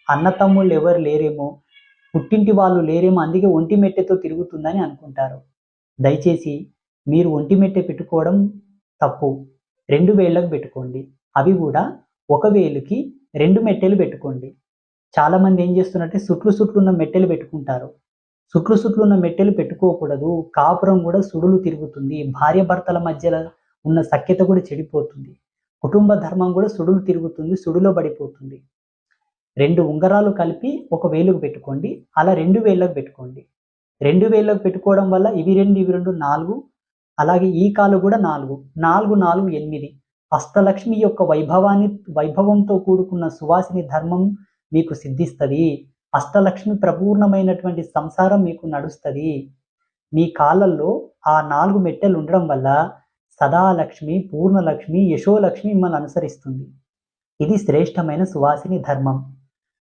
అన్న తమ్ముళ్ళు ఎవరు లేరేమో, పుట్టింటి వాళ్ళు లేరేమో, అందుకే ఒంటి మెట్టెతో తిరుగుతుందని అనుకుంటారు. దయచేసి మీరు ఒంటి మెట్టె పెట్టుకోవడం తప్పు. 2 వేళ్ళకు పెట్టుకోండి. అవి కూడా ఒక వేలుకి 2 మెట్టెలు పెట్టుకోండి. చాలామంది ఏం చేస్తున్నారంటే సుట్లు ఉన్న మెట్టెలు పెట్టుకుంటారు. సుట్లు ఉన్న మెట్టెలు పెట్టుకోకూడదు. కాపురం కూడా సుడులు తిరుగుతుంది. భార్యాభర్తల మధ్యలో ఉన్న సఖ్యత కూడా చెడిపోతుంది. కుటుంబ ధర్మం కూడా సుడులు తిరుగుతుంది, సుడిలో పడిపోతుంది. 2 ఉంగరాలు కలిపి ఒక వేలుకు పెట్టుకోండి. అలా 2 వేళ్ళకు పెట్టుకోండి. 2 వేళ్ళకు పెట్టుకోవడం వల్ల ఇవి 2 4, అలాగే ఈ కాలు కూడా 4, 4 4 8. అష్టలక్ష్మి యొక్క వైభవంతో కూడుకున్న సువాసిని ధర్మం మీకు సిద్ధిస్తుంది. అష్టలక్ష్మి ప్రపూర్ణమైనటువంటి సంసారం మీకు నడుస్తుంది. మీ కాళ్ళల్లో ఆ 4 మెట్టెలు ఉండడం వల్ల సదాలక్ష్మి, పూర్ణలక్ష్మి, యశోలక్ష్మి మిమ్మల్ని అనుసరిస్తుంది. ఇది శ్రేష్టమైన సువాసిని ధర్మం.